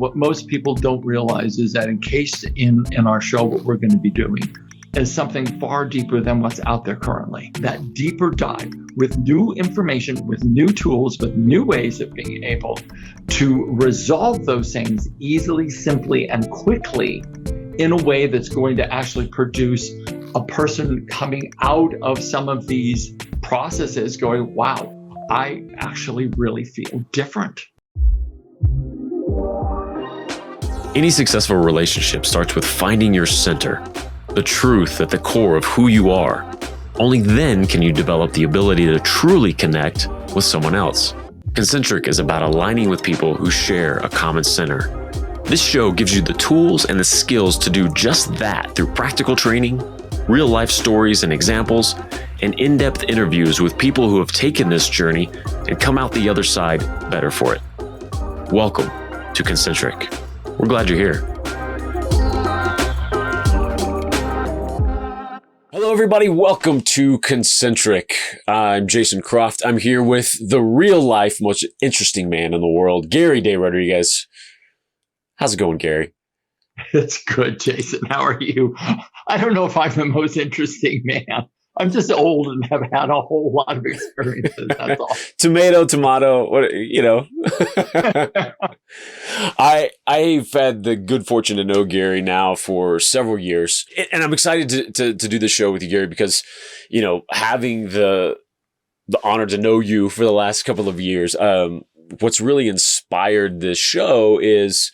what most people don't realize is that encased in our show, what we're going to be doing is something far deeper than what's out there currently. That deeper dive with new information, with new tools, with new ways of being able to resolve those things easily, simply, and quickly in a way that's going to actually produce a person coming out of some of these processes going, wow, I actually really feel different. Any successful relationship starts with finding your center, the truth at the core of who you are. Only then can you develop the ability to truly connect with someone else. Concentric is about aligning with people who share a common center. This show gives you the tools and the skills to do just that through practical training, real life stories and examples, and in-depth interviews with people who have taken this journey and come out the other side better for it. Welcome to Concentric. We're glad you're here. Hello, everybody. Welcome to Concentric. I'm Jason Croft. I'm here with the real life, most interesting man in the world, Gary Day Rodriguez. How's it going, Gary? It's good, Jason. How are you? I don't know if I'm the most interesting man. I'm just old and have had a whole lot of experiences. That's all. Tomato, what, you know. I've had the good fortune to know Gary now for several years. And I'm excited to do this show with you, Gary, because, you know, having the honor to know you for the last couple of years, what's really inspired this show is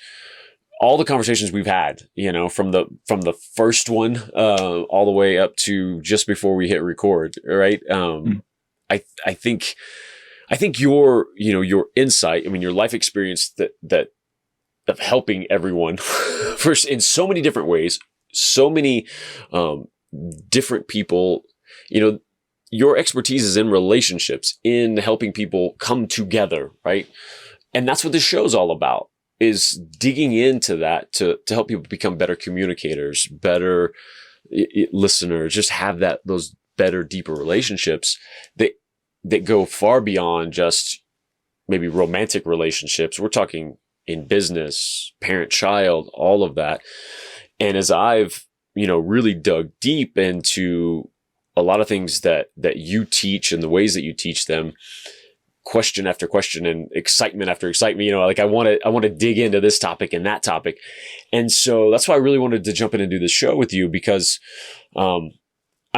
all the conversations we've had, you know, from the first one, all the way up to just before we hit record, right? I think your insight, I mean, your life experience that of helping everyone first in so many different ways, so many, different people, you know, your expertise is in relationships, in helping people come together, right? And that's what this show's all about. Is digging into that to help people become better communicators, better listeners, just have those better, deeper relationships that go far beyond just maybe romantic relationships. We're talking in business, parent-child, all of that. And as I've, you know, really dug deep into a lot of things that you teach and the ways that you teach them, question after question and excitement after excitement, you know, like I want to dig into this topic and that topic. And so that's why I really wanted to jump in and do this show with you, because I'm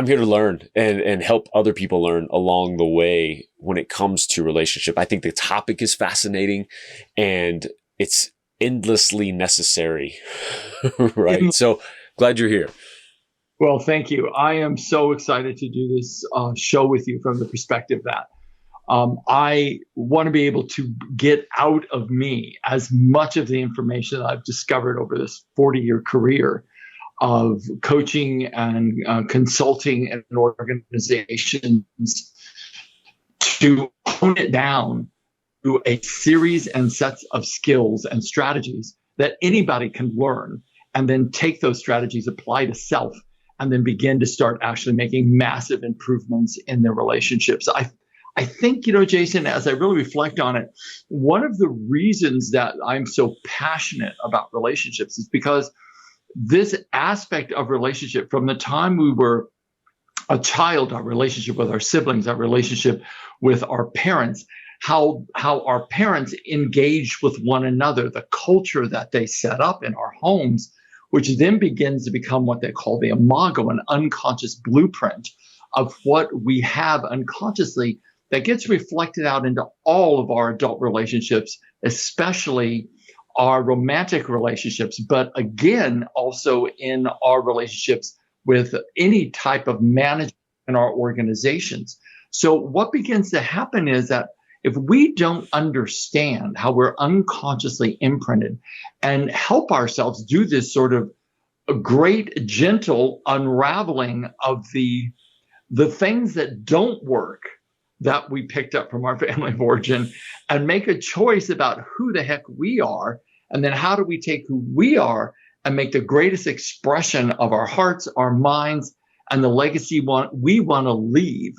here to learn and help other people learn along the way when it comes to relationship. I think the topic is fascinating and it's endlessly necessary, right? So glad you're here. Well, thank you. I am so excited to do this show with you from the perspective that I want to be able to get out of me as much of the information that I've discovered over this 40-year career of coaching and consulting in organizations, to hone it down to a series and sets of skills and strategies that anybody can learn, and then take those strategies, apply to self, and then begin to start actually making massive improvements in their relationships. I think, you know, Jason, as I really reflect on it, one of the reasons that I'm so passionate about relationships is because this aspect of relationship, from the time we were a child, our relationship with our siblings, our relationship with our parents, how our parents engaged with one another, the culture that they set up in our homes, which then begins to become what they call the imago, an unconscious blueprint of what we have unconsciously that gets reflected out into all of our adult relationships, especially our romantic relationships, but again, also in our relationships with any type of management in our organizations. So what begins to happen is that if we don't understand how we're unconsciously imprinted and help ourselves do this sort of a great, gentle unraveling of the things that don't work that we picked up from our family of origin, and make a choice about who the heck we are, and then how do we take who we are and make the greatest expression of our hearts, our minds, and the legacy we want to leave.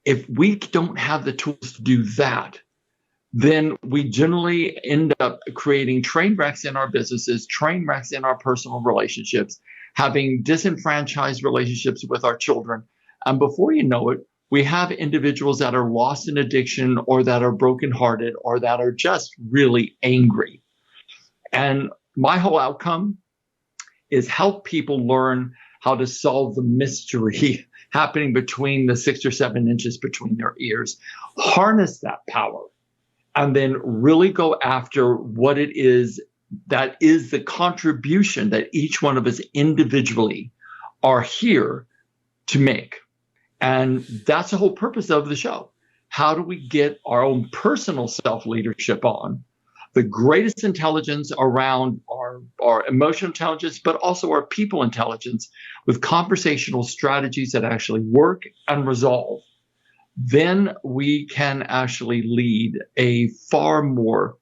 If we don't have the tools to do that, then we generally end up creating train wrecks in our businesses, train wrecks in our personal relationships, having disenfranchised relationships with our children. And before you know it, we have individuals that are lost in addiction or that are brokenhearted or that are just really angry. And my whole outcome is help people learn how to solve the mystery happening between the 6 or 7 inches between their ears, harness that power, and then really go after what it is that is the contribution that each one of us individually are here to make. And that's the whole purpose of the show. How do we get our own personal self-leadership on? The greatest intelligence around our emotional intelligence, but also our people intelligence with conversational strategies that actually work and resolve. Then we can actually lead a far more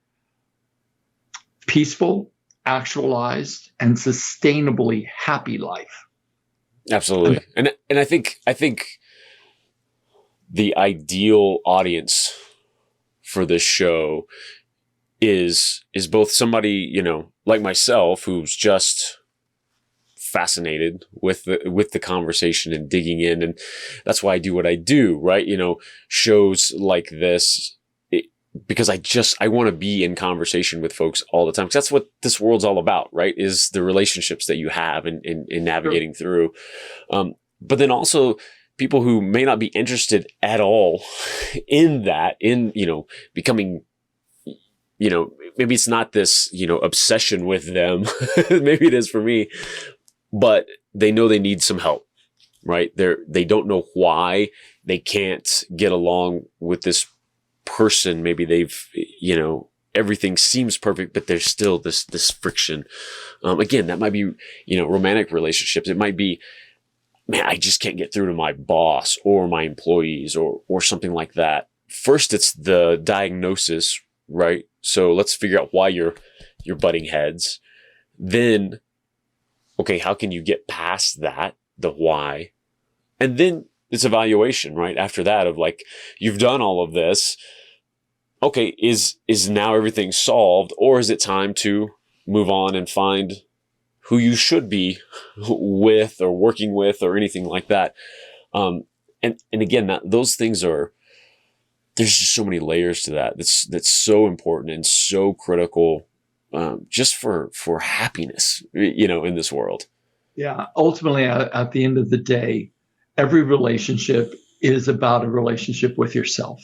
peaceful, actualized, and sustainably happy life. Absolutely. And I think the ideal audience for this show is both somebody, you know, like myself, who's just fascinated with the conversation and digging in. And that's why I do what I do, right? You know, shows like this, because I want to be in conversation with folks all the time. Because that's what this world's all about, right? Is the relationships that you have in navigating through. But then also people who may not be interested at all in that, you know, becoming, you know, maybe it's not this, you know, obsession with them. Maybe it is for me, but they know they need some help, right? They don't know why they can't get along with this person. Maybe they've, you know, everything seems perfect, but there's still this friction. Again, that might be, you know, romantic relationships. It might be, man, I just can't get through to my boss or my employees or something like that. First, it's the diagnosis, right? So let's figure out why you're butting heads. Then, okay, how can you get past that, the why? And then it's evaluation, right? After that of like, you've done all of this. Okay, is now everything solved, or is it time to move on and find who you should be with or working with or anything like that? And again, those things are, there's just so many layers to that. That's so important and so critical, just for happiness, you know, in this world. Yeah. Ultimately, at the end of the day, every relationship is about a relationship with yourself,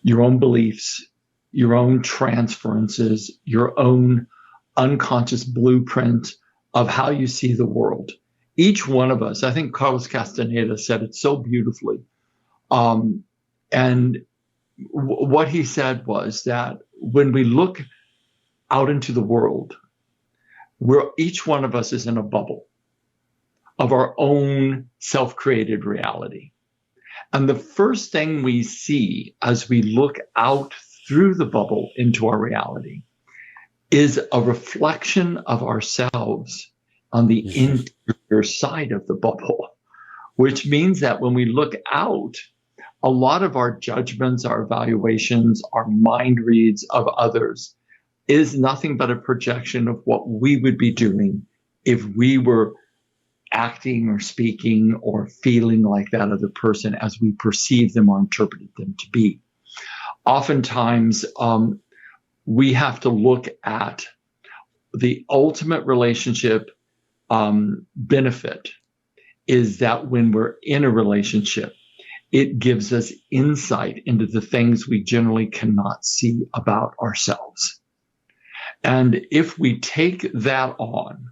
your own beliefs, your own transferences, your own unconscious blueprint of how you see the world. Each one of us, I think Carlos Castaneda said it so beautifully. And what he said was that when we look out into the world, each one of us is in a bubble of our own self-created reality. And the first thing we see as we look out through the bubble into our reality is a reflection of ourselves on the interior side of the bubble, which means that when we look out, a lot of our judgments, our evaluations, our mind reads of others is nothing but a projection of what we would be doing if we were acting or speaking or feeling like that other person as we perceive them or interpret them to be. Oftentimes, we have to look at the ultimate relationship benefit is that when we're in a relationship, it gives us insight into the things we generally cannot see about ourselves. And if we take that on,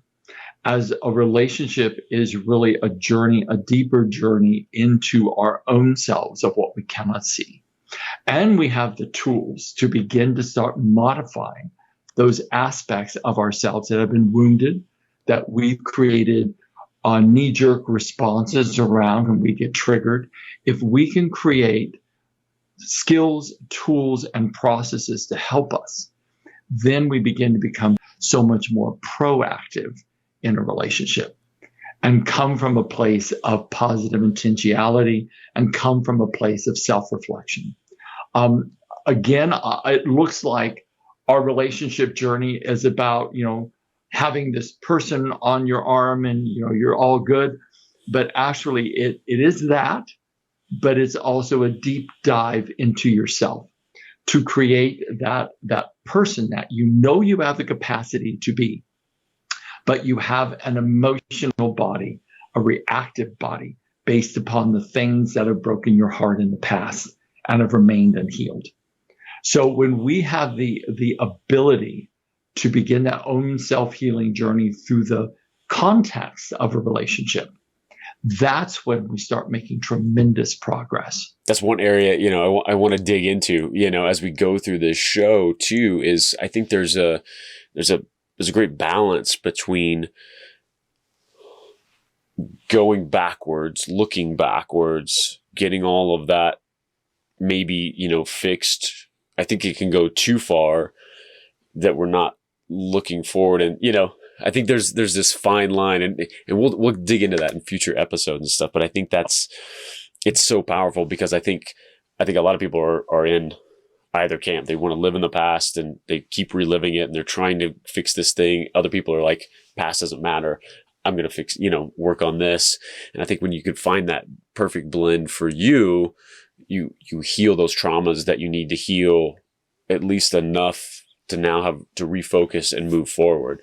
as a relationship is really a journey, a deeper journey into our own selves of what we cannot see. And we have the tools to begin to start modifying those aspects of ourselves that have been wounded, that we've created knee-jerk responses around when we get triggered. If we can create skills, tools, and processes to help us, then we begin to become so much more proactive in a relationship and come from a place of positive intentionality and come from a place of self-reflection. again, it looks like our relationship journey is about, having this person on your arm and, you're all good. But actually it is that, but it's also a deep dive into yourself to create that person that you have the capacity to be, but you have an emotional body, a reactive body based upon the things that have broken your heart in the past and have remained unhealed. So when we have the ability to begin that own self-healing journey through the context of a relationship, that's when we start making tremendous progress. That's one area, I want to dig into, as we go through this show too, is I think there's a great balance between going backwards, looking backwards, getting all of that maybe, fixed. I think it can go too far that we're not looking forward. And, I think there's this fine line, and we'll dig into that in future episodes and stuff. But I think it's so powerful because I think a lot of people are in either camp. They want to live in the past and they keep reliving it and they're trying to fix this thing. Other people are like, past doesn't matter. I'm going to fix, work on this. And I think when you could find that perfect blend for you, you heal those traumas that you need to heal at least enough to now have to refocus and move forward.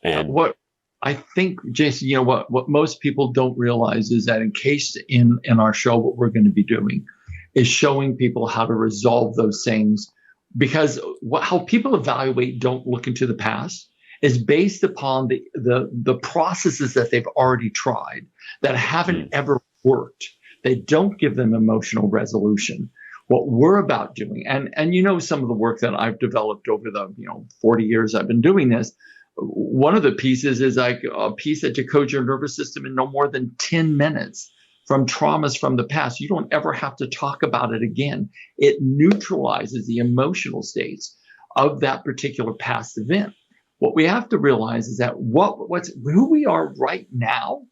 And what I think, Jason, what most people don't realize is that in case in our show, what we're going to be doing is showing people how to resolve those things, because how people evaluate don't look into the past is based upon the processes that they've already tried that haven't ever worked. They don't give them emotional resolution. What we're about doing, and some of the work that I've developed over the 40 years I've been doing this, one of the pieces is like a piece that decodes your nervous system in no more than 10 minutes from traumas from the past. You don't ever have to talk about it again. It neutralizes the emotional states of that particular past event. What we have to realize is that who we are right now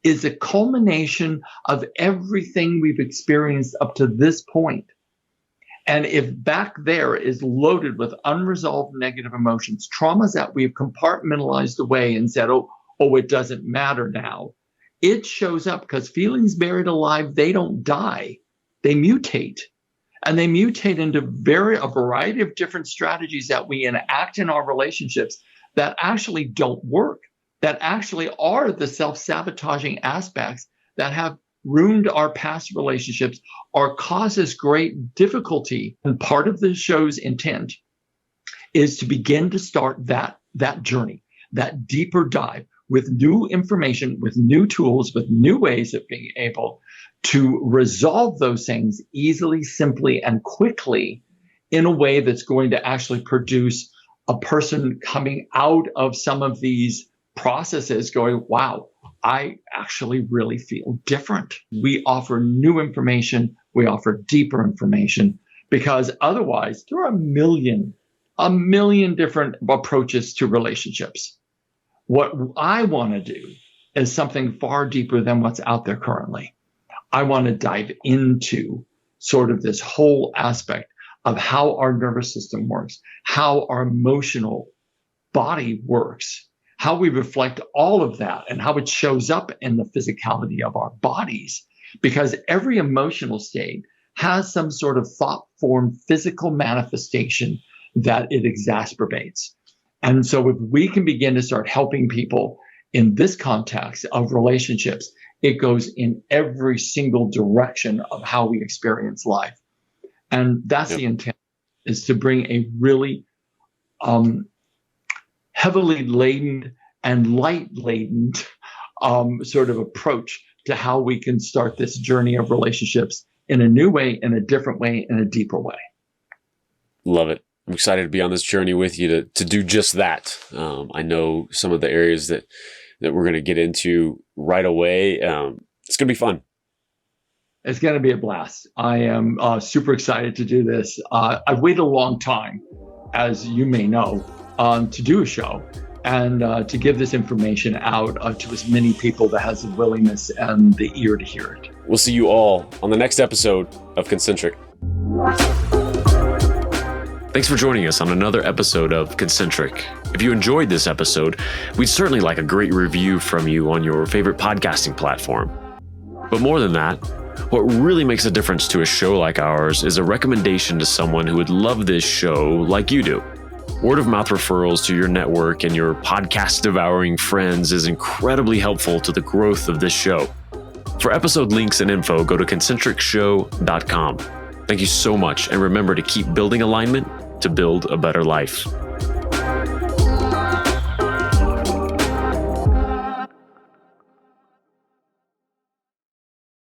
is a culmination of everything we've experienced up to this point. And if back there is loaded with unresolved negative emotions, traumas that we've compartmentalized away and said, oh, it doesn't matter now, it shows up because feelings buried alive, they don't die, they mutate. And they mutate into a variety of different strategies that we enact in our relationships that actually don't work, that actually are the self-sabotaging aspects that have ruined our past relationships or caused us great difficulty. And part of the show's intent is to begin to start that journey, that deeper dive with new information, with new tools, with new ways of being able to resolve those things easily, simply, and quickly in a way that's going to actually produce a person coming out of some of these processes going, wow, I actually really feel different. We offer new information. We offer deeper information because otherwise there are a million different approaches to relationships. What I want to do is something far deeper than what's out there currently. I want to dive into sort of this whole aspect of how our nervous system works, how our emotional body works, how we reflect all of that and how it shows up in the physicality of our bodies, because every emotional state has some sort of thought form physical manifestation that it exacerbates. And so if we can begin to start helping people in this context of relationships, it goes in every single direction of how we experience life. And that's the intent, is to bring a really heavily laden and light laden sort of approach to how we can start this journey of relationships in a new way, in a different way, in a deeper way. Love it. I'm excited to be on this journey with you to do just that. I know some of the areas that we're going to get into right away. It's going to be fun. It's going to be a blast. I am super excited to do this. I've waited a long time, as you may know, to do a show and to give this information out to as many people that has the willingness and the ear to hear it. We'll see you all on the next episode of Concentric. Thanks for joining us on another episode of Concentric. If you enjoyed this episode, we'd certainly like a great review from you on your favorite podcasting platform. But more than that, what really makes a difference to a show like ours is a recommendation to someone who would love this show like you do. Word of mouth referrals to your network and your podcast devouring friends is incredibly helpful to the growth of this show. For episode links and info, go to concentricshow.com. Thank you so much, and remember to keep building alignment to build a better life.